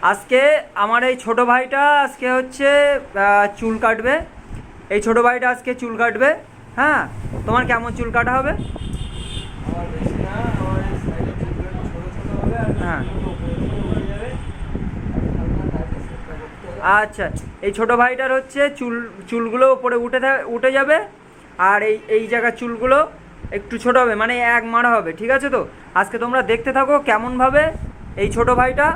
আজকে আমার এই ছোটো ভাইটা আজকে হচ্ছে চুল কাটবে। এই ছোটো ভাইটা আজকে চুল কাটবে। হ্যাঁ, তোমার কেমন চুল কাটা হবে? হ্যাঁ, আচ্ছা। এই ছোটো ভাইটার হচ্ছে চুলগুলো উপরে উঠে যাবে, আর এই জায়গার চুলগুলো একটু ছোটো হবে, মানে এক মারা হবে। ঠিক আছে তো? আজকে তোমরা দেখতে থাকো কেমনভাবে এই ছোটো ভাইটা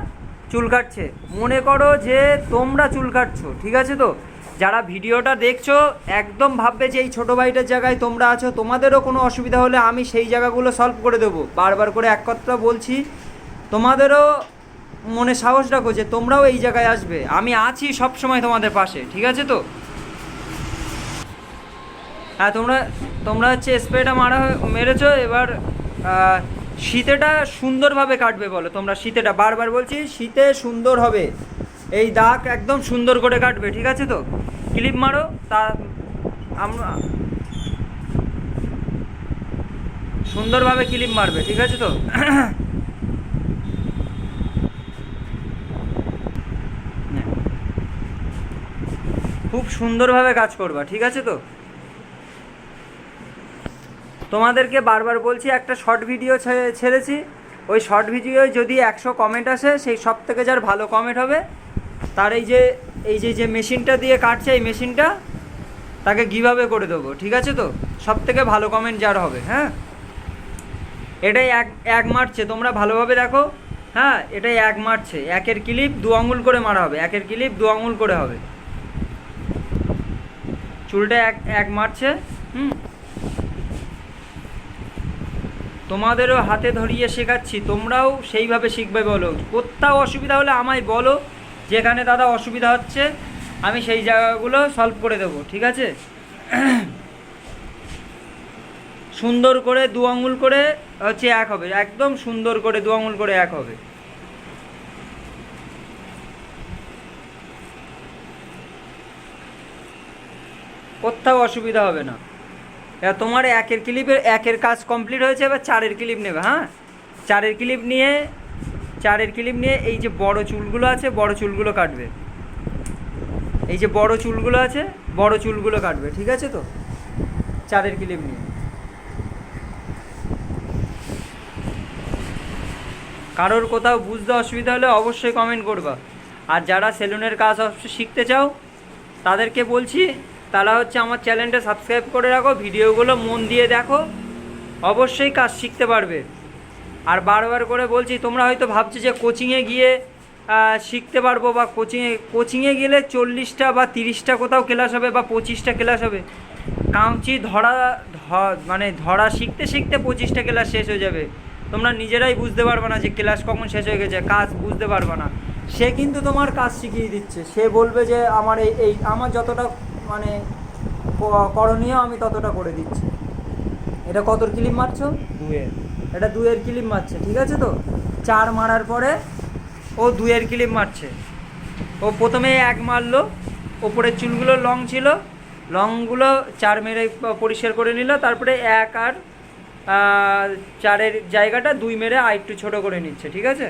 চুল কাটছে। মনে করো যে তোমরা চুল কাটছো, ঠিক আছে তো? যারা ভিডিওটা দেখছো একদম ভাববে যে এই ছোটো ভাইটার জায়গায় তোমরা আছো, তোমাদেরও কোনো অসুবিধা হলে আমি সেই জায়গাগুলো সলভ করে দেবো। বারবার করে এক কথা বলছি, তোমাদেরও মনে সাহস রাখো যে তোমরাও এই জায়গায় আসবে। আমি আছি সব সময় তোমাদের পাশে, ঠিক আছে তো? হ্যাঁ, তোমরা তোমরা হচ্ছে স্প্রেটা মেরেছো। এবার শীতেটা সুন্দরভাবে কাটবে বলো তোমরা। শীতেটা বারবার বলছি, শীতে সুন্দর হবে। এই দাগ একদম সুন্দর করে কাটবে, ঠিক আছে তো? ক্লিপ মারো। তা আমরা সুন্দরভাবে ক্লিপ মারবে, ঠিক আছে তো? খুব সুন্দরভাবে কাজ করবা, ঠিক আছে তো? তোমাদেরকে বারবার বলছি, একটা শর্ট ভিডিও ছেড়েছি। ওই শর্ট ভিডিওয় যদি 100 কমেন্ট আসে, সেই সব থেকে যার ভালো কমেন্ট হবে তার এই যে মেশিনটা দিয়ে কাটছে, এই মেশিনটা তাকে গিভঅ্যাওয়ে করে দেবো, ঠিক আছে তো? সব থেকে ভালো কমেন্ট যার হবে। হ্যাঁ, এটাই এক মারছে, তোমরা ভালোভাবে দেখো। হ্যাঁ, এটাই এক মারছে। একের ক্লিপ 2 আঙুল করে মারা হবে, একের ক্লিপ 2 আঙুল করে হবে। চুলটা এক মারছে। হুম, তোমাদেরও হাতে ধরিয়ে শেখাচ্ছি, তোমরাও সেইভাবে শিখবে। বলো কোথাও অসুবিধা হলে আমায় বলো, যেখানে দাদা অসুবিধা হচ্ছে আমি সেই জায়গাগুলো সলভ করে দেবো, ঠিক আছে? সুন্দর করে 2 আঙুল করে হচ্ছে এক হবে, একদম সুন্দর করে 2 আঙুল করে এক হবে। কোথাও অসুবিধা হবে না। এবার তোমার একের কাজ কমপ্লিট হয়েছে, এবার 4-এর ক্লিপ নেবে। হ্যাঁ, 4-এর ক্লিপ নিয়ে 4-এর ক্লিপ নিয়ে এই যে বড় চুলগুলো আছে, বড় চুলগুলো কাটবে। এই যে বড় চুলগুলো আছে, বড় চুলগুলো কাটবে, ঠিক আছে তো? 4-এর ক্লিপ নিয়ে। কারোর কোথাও বুঝতে অসুবিধা হলে অবশ্যই কমেন্ট করবা। আর যারা সেলুনের কাজ অবশ্যই শিখতে চাও তাদেরকে বলছি, তারা হচ্ছে আমার চ্যানেলটা সাবস্ক্রাইব করে রাখো, ভিডিওগুলো মন দিয়ে দেখো, অবশ্যই কাজ শিখতে পারবে। আর বারবার করে বলছি, তোমরা হয়তো ভাবছো যে কোচিংয়ে গিয়ে শিখতে পারবো, বা কোচিংয়ে গেলে 40টা বা 30টা কোথাও ক্লাস হবে, বা 25টা ক্লাস হবে। কাউচি মানে ধরা শিখতে শিখতে 25টা ক্লাস শেষ হয়ে যাবে। তোমরা নিজেরাই বুঝতে পারবে না যে ক্লাস কখন শেষ হয়ে গেছে, কাজ বুঝতে পারবে না। সে কিন্তু তোমার কাজ শিখিয়ে দিচ্ছে। সে বলবে যে আমার এই আমার যতটা মানে করণীয় আমি ততটা করে দিচ্ছি। এটা কতর ক্লিপ মারছো? 2-এর। এটা 2-এর ক্লিপ মারছে, ঠিক আছে তো? 4 মারার পরে ও 2-এর ক্লিপ মারছে। ও প্রথমে 1 মারলো, ওপরের চুলগুলো লং ছিল, লংগুলো 4 মেরে পরিষ্কার করে নিল। তারপরে 1 আর 4-এর জায়গাটা 2 মেরে আর একটু ছোটো করে নিচ্ছে, ঠিক আছে?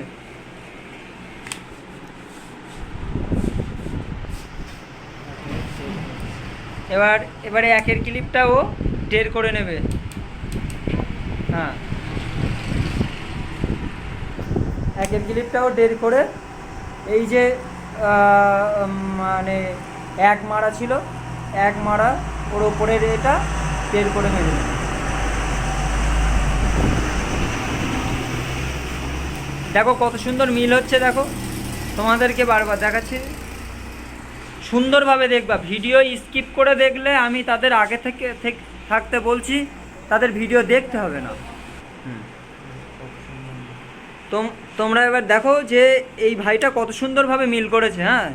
এবারে 1-এর ক্লিপটা ও 1.5 করে নেবে। হ্যাঁ, 1-এর ক্লিপটা ও 1.5 করে, এই যে মানে 1 মারা ছিল, 1 মারা ওর ওপরের এটা 1.5 করে মেরে নেবে। দেখো কত সুন্দর মিল হচ্ছে, দেখো। তোমাদেরকে বারবার দেখাচ্ছি, সুন্দরভাবে দেখবা। ভিডিও স্কিপ করে দেখলে আমি তাদের আগে থেকে থাকতে বলছি, তাদের ভিডিও দেখতে হবে না। তোমরা এবার দেখো যে এই ভাইটা কত সুন্দরভাবে মিল করেছে। হ্যাঁ,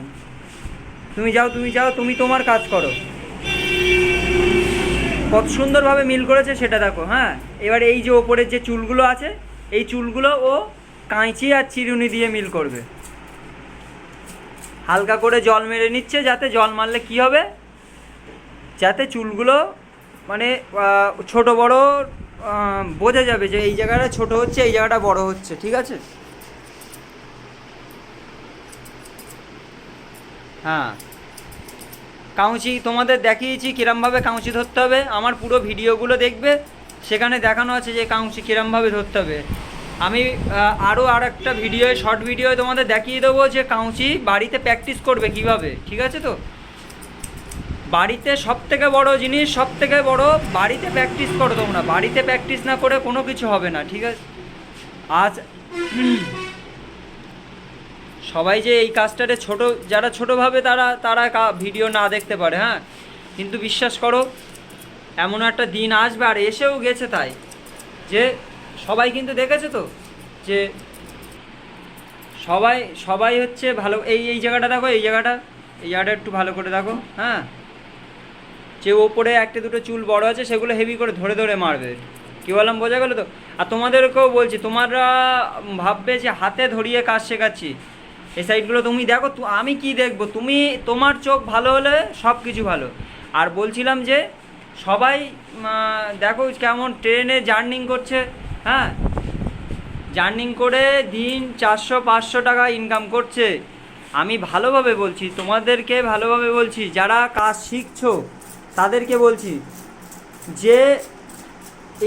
তুমি যাও, তুমি তোমার কাজ করো। কত সুন্দরভাবে মিল করেছে সেটা দেখো। হ্যাঁ, এবার এই যে ওপরের যে চুলগুলো আছে, এই চুলগুলো ও কাঁচি আর চিরুনি দিয়ে মিল করবে। হালকা করে জল মেরে নিচ্ছে, যাতে জল মারলে কি হবে, যাতে চুলগুলো মানে ছোট বড় বোঝা যাবে যে এই জায়গাটা ছোট হচ্ছে, এই জায়গাটা বড় হচ্ছে, ঠিক আছে? হ্যাঁ, কাউচি তোমাদের দেখিয়েছি কীরমভাবে কাউচি ধরতে হবে। আমার পুরো ভিডিওগুলো দেখবে, সেখানে দেখানো আছে যে কাউচি কীরমভাবে ধরতে হবে। আমি আরও একটা ভিডিও, শর্ট ভিডিও তোমাদের দেখিয়ে দেবো যে কাউচি বাড়িতে প্র্যাকটিস করবে কিভাবে। ঠিক আছে? তো বাড়িতে সবথেকে বড় জিনিস, সবথেকে বড়, বাড়িতে প্র্যাকটিস করো তোমরা। বাড়িতে প্র্যাকটিস না করে কোনো কিছু হবে না। ঠিক আছে? আজ সবাই যে এই কাজটাতে যারা ছোটোভাবে তারা ভিডিও না দেখতে পারে, হ্যাঁ, কিন্তু বিশ্বাস করো এমন একটা দিন আসবে, আর এসেও গেছে তাই, যে সবাই কিন্তু দেখেছে তো যে সবাই হচ্ছে ভালো। এই জায়গাটা দেখো, এই জায়গাটা একটু ভালো করে দেখো, হ্যাঁ, যে ওপরে একটা দুটো চুল বড় আছে সেগুলো হেভি করে ধরে ধরে মারবে। কী বললাম, বোঝা গেলো তো? আর তোমাদেরকেও বলছি, তোমরা ভাববে যে হাতে ধরিয়ে কাজ শেখাচ্ছি, এই সাইডগুলো তুমি দেখো, আমি কি দেখবো? তোমার চোখ ভালো হলে সব কিছু ভালো। আর বলছিলাম যে সবাই দেখো কেমন ট্রেনে জার্নিং করছে, হ্যাঁ, জার্নিং করে দিন 400-500 টাকা ইনকাম করছে। আমি ভালোভাবে বলছি, তোমাদেরকে ভালোভাবে বলছি, যারা কাজ শিখছো তাদেরকে বলছি যে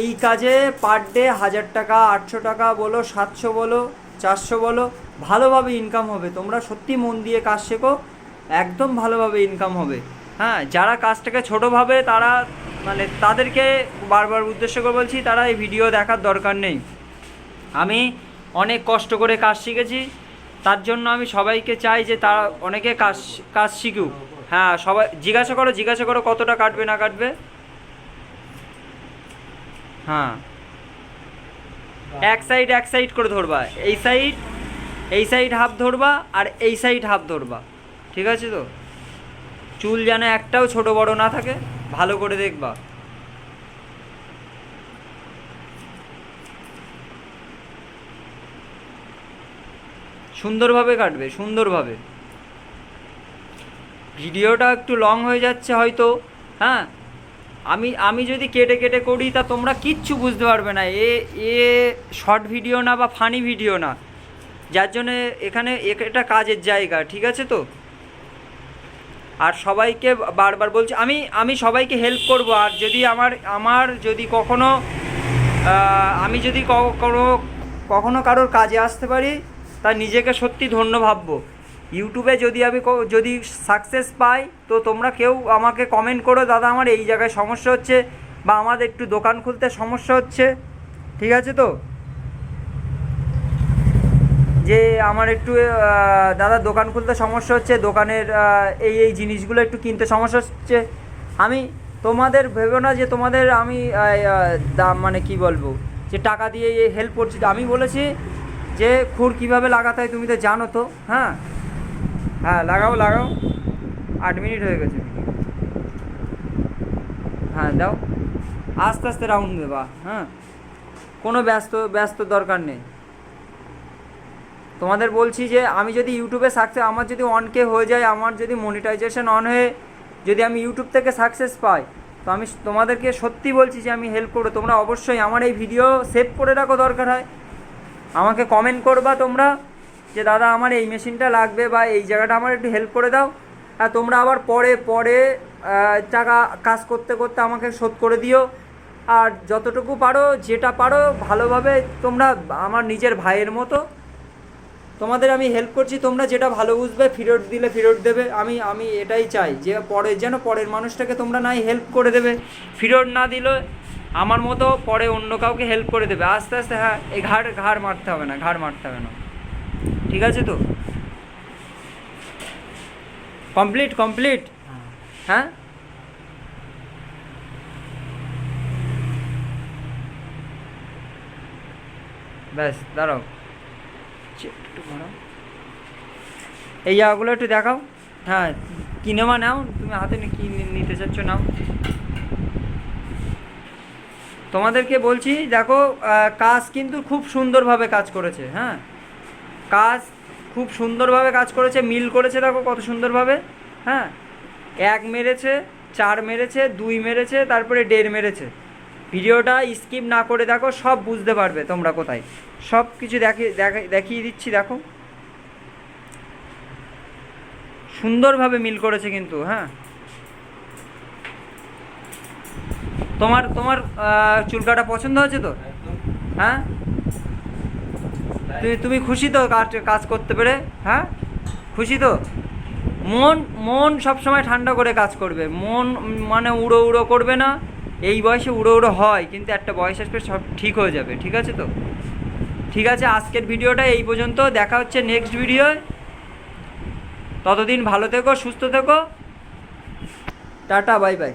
এই কাজে পার ডে 1000 টাকা, 800 টাকা বলো, 700 বলো, 400 বলো, ভালোভাবে ইনকাম হবে। তোমরা সত্যি মন দিয়ে কাজ শেখো, একদম ভালোভাবে ইনকাম হবে। হ্যাঁ, যারা কাজটাকে ছোটোভাবে তারা তাদেরকে বারবার উদ্দেশ্য করে বলছি, তারা এই ভিডিও দেখার দরকার নেই। আমি অনেক কষ্ট করে কাজ শিখেছি, তার জন্য আমি সবাইকে চাই যে তারা অনেকে কাজ শিখুক। হ্যাঁ, সবাই জিজ্ঞাসা করো কতটা কাটবে না কাটবে। হ্যাঁ, এক সাইড করে ধরবা, এই সাইড হাফ ধরবা, আর এই সাইড হাফ ধরবা। ঠিক আছে? তো চুল যেন একটাও ছোট বড় না থাকে, ভালো করে দেখবা। সুন্দরভাবে কাটবে, সুন্দরভাবে। ভিডিওটা একটু লং হয়ে যাচ্ছে হয়তো, হ্যাঁ, আমি যদি কেটে কেটে করি তা তোমরা কিচ্ছু বুঝতে পারবে না। এ শর্ট ভিডিও না বা ফানি ভিডিও না, যার জন্যে এখানে এটা কাজের জায়গা। ঠিক আছে? তো আর সবাইকে বারবার বলছি, আমি সবাইকে হেল্প করব। আর যদি আমার যদি কখনো আমি যদি কখনো কারোর কাজে আসতে পারি, তা নিজেকে সত্যি ধন্য ভাববো। ইউটিউবে যদি সাকসেস পাই, তো তোমরা কেউ আমাকে কমেন্ট করো, দাদা আমার এই জায়গায় সমস্যা হচ্ছে, বা আমাদের একটু দোকান খুলতে সমস্যা হচ্ছে। ঠিক আছে? তো যে আমার একটু দাদা দোকান খুলতে সমস্যা হচ্ছে, দোকানের এই জিনিসগুলো একটু কিনতে সমস্যা হচ্ছে। আমি তোমাদের ভেবো না যে তোমাদের আমি দাম কি বলবো, যে টাকা দিয়ে হেল্প করছি। আমি বলেছি যে খুর কীভাবে লাগাতে হয় তুমি তো জানো তো। হ্যাঁ, লাগাও 8 মিনিট হয়ে গেছে। হ্যাঁ, দাও, আস্তে আস্তে রাউন্ড দেবা। হ্যাঁ, কোনো ব্যস্ত দরকার নেই। তোমাদের বলছি যে আমি যদি ইউটিউবে সাকসেস, আমার যদি 1K হয়ে যায়, আমার যদি মনিটাইজেশন অন হয়ে যদি আমি ইউটিউব থেকে সাকসেস পাই, তো আমি তোমাদেরকে সত্যি বলছি যে আমি হেল্প করবো। তোমরা অবশ্যই আমার এই ভিডিও সেভ করে রাখো, দরকার হয় আমাকে কমেন্ট করবা তোমরা যে দাদা আমার এই মেশিনটা লাগবে, বা এই জায়গাটা আমার একটু হেল্প করে দাও। আর তোমরা আবার পরে টাকা কাজ করতে করতে আমাকে শোধ করে দিও। আর যতটুকু পারো, যেটা পারো ভালোভাবে, তোমরা আমার নিজের ভাইয়ের মতো, তোমাদের আমি হেল্প করছি। তোমরা যেটা ভালো বুঝবে, ফেরত দিলে ফেরত দেবে। আমি এটাই চাই যে পরের মানুষটাকে তোমরা নাই হেল্প করে দেবে, ফেরত না দিলে আমার মতো পরে অন্য কাউকে হেল্প করে দেবে আস্তে আস্তে। হ্যাঁ, এই ঘাড় মারতে হবে না। ঠিক আছে? তো কমপ্লিট। হ্যাঁ, ব্যাস, দাঁড়াও একটু বাড়াও, এই জায়গাগুলো একটু দেখাও। হ্যাঁ, কিনেমা নাও, তুমি হাতে কি নিতে চাচ্ছ নাও। তোমাদেরকে বলছি দেখো, কাজ কিন্তু খুব সুন্দরভাবে কাজ করেছে। হ্যাঁ, কাজ খুব সুন্দরভাবে কাজ করেছে, মিল করেছে, দেখো কত সুন্দরভাবে। হ্যাঁ, 1 মেরেছে, 4 মেরেছে, 2 মেরেছে, তারপরে 1.5 মেরেছে। ভিডিওটা স্কিপ না করে দেখো, সব বুঝতে পারবে তোমরা কোথায়। সব কিছু দেখিয়ে দিচ্ছি, দেখো সুন্দরভাবে মিল করেছে কিন্তু। হ্যাঁ, তোমার তোমার চুল কাটা পছন্দ হয়েছে তো? একদম। হ্যাঁ, তুমি খুশি তো কাজ করতে পেরে? হ্যাঁ, খুশি তো? মন মন সবসময় ঠান্ডা করে কাজ করবে, মন মানে উড়ো উড়ো করবে না। এই বয়সে উড়ো উড়ো হয়, কিন্তু একটা বয়স আসবে সব ঠিক হয়ে যাবে। ঠিক আছে তো? ঠিক আছে, আজকের ভিডিওটা এই পর্যন্ত, দেখা হচ্ছে নেক্সট ভিডিওয়। ততদিন ভালো থেকো, সুস্থ থেকো, টাটা, বাই বাই।